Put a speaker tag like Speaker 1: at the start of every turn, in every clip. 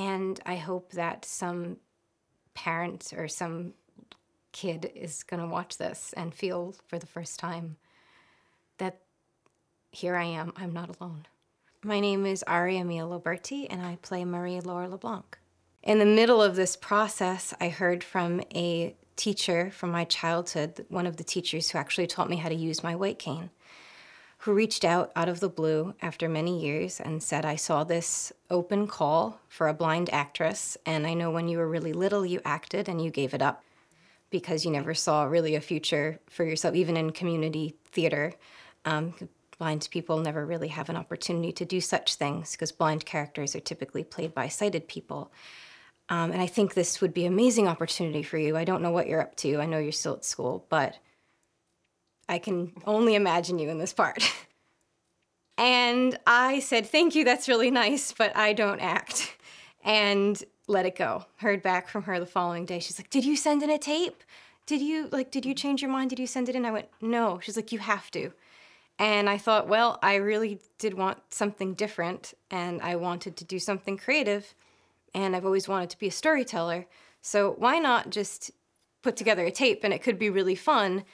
Speaker 1: And I hope that some parent or some kid is going to watch this and feel for the first time that here I am, I'm not alone. My name is Aria Loberti, and I play Marie-Laure LeBlanc. In the middle of this process, I heard from a teacher from my childhood, one of the teachers who actually taught me how to use my white cane, who reached out of the blue after many years and said, I saw this open call for a blind actress, and I know when you were really little you acted and you gave it up because you never saw really a future for yourself, even in community theater. Blind people never really have an opportunity to do such things because blind characters are typically played by sighted people. And I think this would be an amazing opportunity for you. I don't know what you're up to. I know you're still at school, but I can only imagine you in this part. And I said, thank you, that's really nice, but I don't act. And let it go. Heard back from her the following day. She's like, did you send in a tape? Did you change your mind? Did you send it in? I went, no. She's like, you have to. And I thought, well, I really did want something different, and I wanted to do something creative, and I've always wanted to be a storyteller. So why not just put together a tape, and it could be really fun,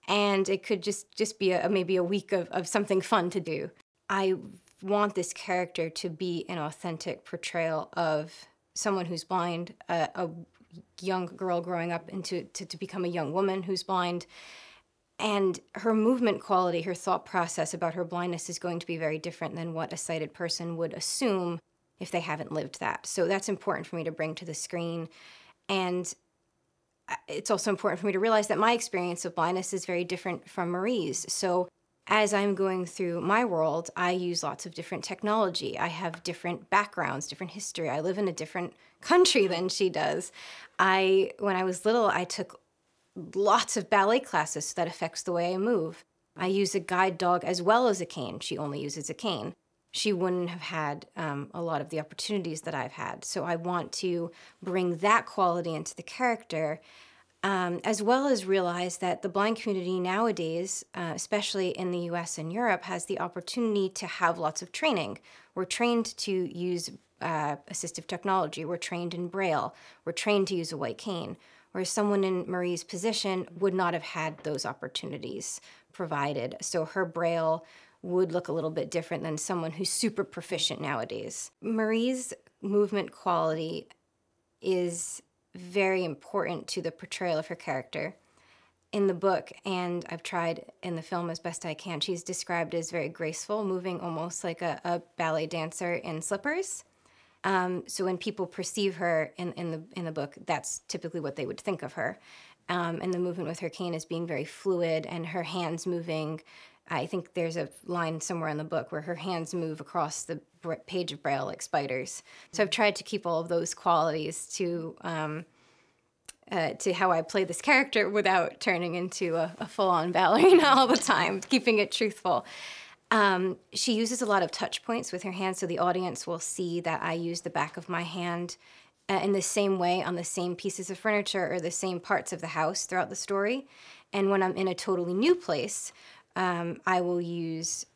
Speaker 1: and it could just be maybe a week of something fun to do. I want this character to be an authentic portrayal of someone who's blind, a young girl growing up to become a young woman who's blind. And her movement quality, her thought process about her blindness is going to be very different than what a sighted person would assume if they haven't lived that. So that's important for me to bring to the screen. And it's also important for me to realize that my experience of blindness is very different from Marie's. So as I'm going through my world, I use lots of different technology. I have different backgrounds, different history. I live in a different country than she does. When I was little, I took lots of ballet classes, so that affects the way I move. I use a guide dog as well as a cane. She only uses a cane. She wouldn't have had a lot of the opportunities that I've had. So I want to bring that quality into the character, as well as realize that the blind community nowadays, especially in the US and Europe, has the opportunity to have lots of training. We're trained to use assistive technology. We're trained in Braille. We're trained to use a white cane. Whereas someone in Marie's position would not have had those opportunities provided. So her Braille would look a little bit different than someone who's super proficient nowadays. Marie's movement quality is very important to the portrayal of her character. In the book, and I've tried in the film as best I can, she's described as very graceful, moving almost like a ballet dancer in slippers. So when people perceive her in the book, that's typically what they would think of her. And the movement with her cane is being very fluid, and her hands moving. I think there's a line somewhere in the book where her hands move across the page of Braille like spiders. So I've tried to keep all of those qualities to how I play this character without turning into a full-on ballerina all the time, keeping it truthful. She uses a lot of touch points with her hands, so the audience will see that I use the back of my hand in the same way on the same pieces of furniture or the same parts of the house throughout the story. And when I'm in a totally new place, I will use,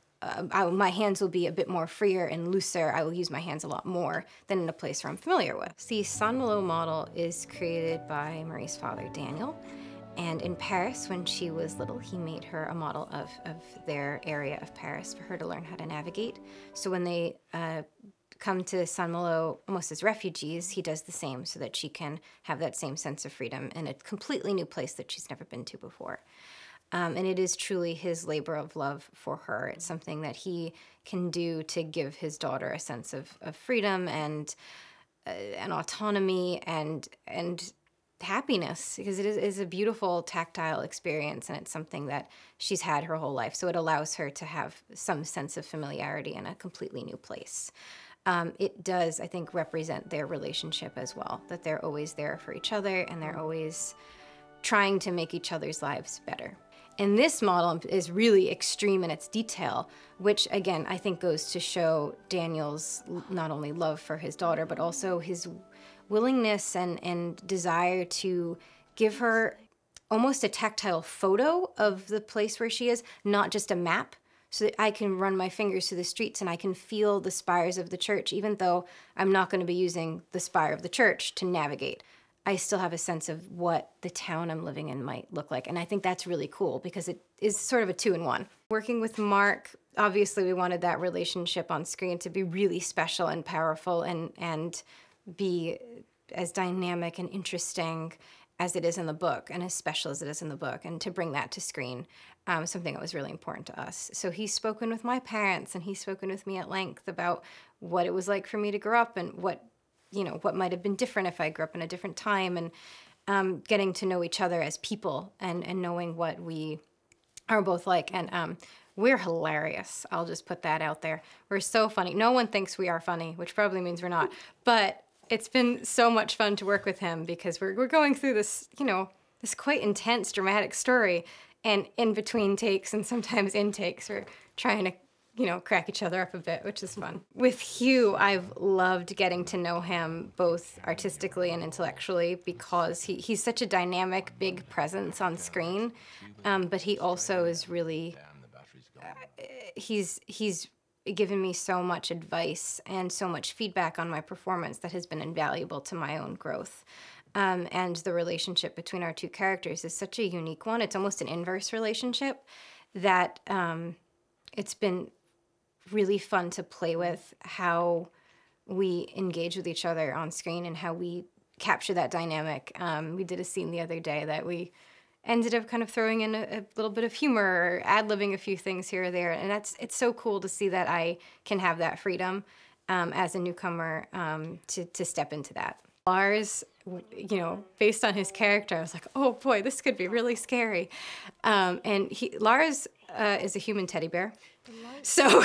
Speaker 1: my hands will be a bit more freer and looser. I will use my hands a lot more than in a place where I'm familiar with. The Saint-Malo model is created by Marie's father, Daniel. And in Paris, when she was little, he made her a model of their area of Paris for her to learn how to navigate. So when they come to Saint-Malo almost as refugees, he does the same so that she can have that same sense of freedom in a completely new place that she's never been to before. And it is truly his labor of love for her. It's something that he can do to give his daughter a sense of freedom and autonomy and happiness, because it is a beautiful tactile experience, and it's something that she's had her whole life. So it allows her to have some sense of familiarity in a completely new place. It does, I think, represent their relationship as well, that they're always there for each other and they're always trying to make each other's lives better. And this model is really extreme in its detail, which again, I think goes to show Daniel's not only love for his daughter, but also his willingness and desire to give her almost a tactile photo of the place where she is, not just a map. so that I can run my fingers through the streets and I can feel the spires of the church, even though I'm not going to be using the spire of the church to navigate. I still have a sense of what the town I'm living in might look like. And I think that's really cool because it is sort of a 2-in-1. Working with Mark, obviously we wanted that relationship on screen to be really special and powerful and be as dynamic and interesting as it is in the book, and as special as it is in the book, and to bring that to screen, something that was really important to us. So he's spoken with my parents, and he's spoken with me at length about what it was like for me to grow up, and what might have been different if I grew up in a different time, and getting to know each other as people, and knowing what we are both like. And we're hilarious. I'll just put that out there. We're so funny. No one thinks we are funny, which probably means we're not. But it's been so much fun to work with him because we're going through this, this quite intense, dramatic story. And in between takes and sometimes intakes, we're trying to, crack each other up a bit, which is fun. With Hugh, I've loved getting to know him both artistically and intellectually because he's such a dynamic, big presence on screen. But he also is really, he's given me so much advice and so much feedback on my performance that has been invaluable to my own growth. And the relationship between our two characters is such a unique one. It's almost an inverse relationship that it's been really fun to play with how we engage with each other on screen and how we capture that dynamic. We did a scene the other day that we ended up kind of throwing in a little bit of humor or ad-libbing a few things here or there. And it's so cool to see that I can have that freedom as a newcomer to step into that. Lars, based on his character, I was like, oh boy, this could be really scary. And Lars is a human teddy bear. So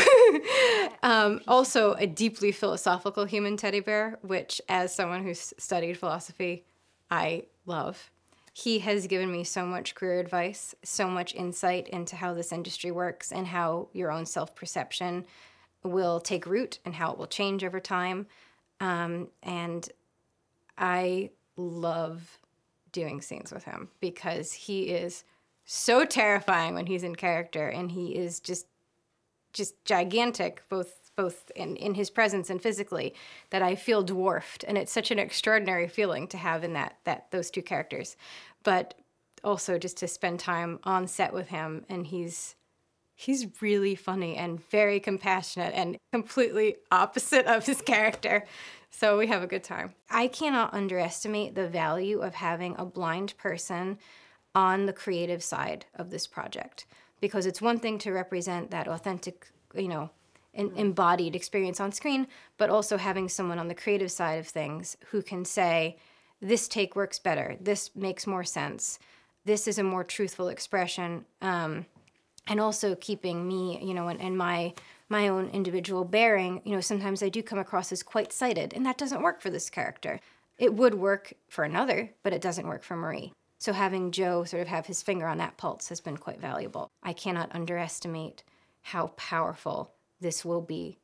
Speaker 1: also a deeply philosophical human teddy bear, which as someone who's studied philosophy, I love. He has given me so much career advice, so much insight into how this industry works and how your own self-perception will take root and how it will change over time. And I love doing scenes with him because he is so terrifying when he's in character, and he is just gigantic, both in his presence and physically, that I feel dwarfed. And it's such an extraordinary feeling to have in those two characters. But also just to spend time on set with him, and he's really funny and very compassionate and completely opposite of his character. So we have a good time. I cannot underestimate the value of having a blind person on the creative side of this project, because it's one thing to represent that authentic, embodied experience on screen, but also having someone on the creative side of things who can say, this take works better, this makes more sense, this is a more truthful expression, and also keeping me, and my own individual bearing. Sometimes I do come across as quite sighted, and that doesn't work for this character. It would work for another, but it doesn't work for Marie. So having Joe sort of have his finger on that pulse has been quite valuable. I cannot underestimate how powerful this will be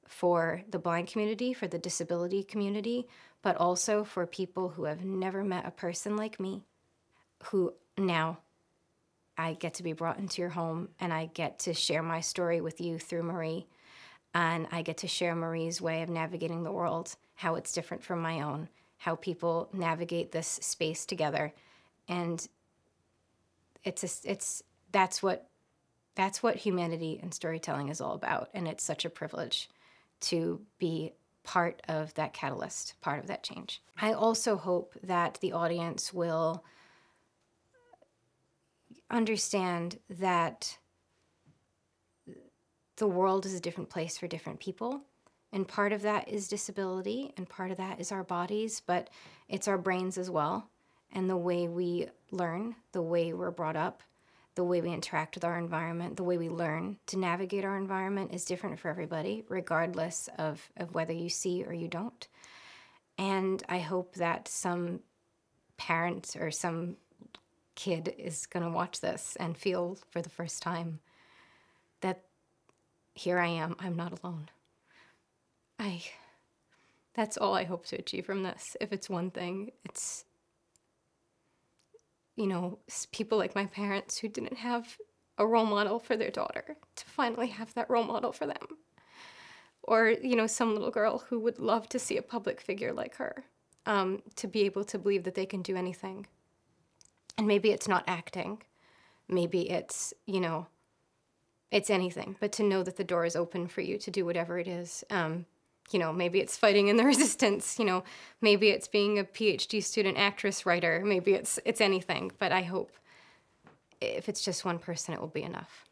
Speaker 1: for the blind community, for the disability community, but also for people who have never met a person like me, who now I get to be brought into your home, and I get to share my story with you through Marie, and I get to share Marie's way of navigating the world, how it's different from my own, how people navigate this space together. And that's what humanity and storytelling is all about, and it's such a privilege to be part of that catalyst, part of that change. I also hope that the audience will understand that the world is a different place for different people, and part of that is disability, and part of that is our bodies, but it's our brains as well. And the way we learn, the way we're brought up, the way we interact with our environment, the way we learn to navigate our environment is different for everybody, regardless of whether you see or you don't. And I hope that some parent or some kid is going to watch this and feel for the first time that here I am, I'm not alone. That's all I hope to achieve from this. If it's one thing, it's people like my parents who didn't have a role model for their daughter, to finally have that role model for them. Or, you know, some little girl who would love to see a public figure like her, to be able to believe that they can do anything. And maybe it's not acting. Maybe it's, you know, it's anything. But to know that the door is open for you to do whatever it is. You know, maybe it's fighting in the resistance. You know, maybe it's being a PhD student, actress, writer. Maybe it's anything. But I hope if it's just one person, it will be enough.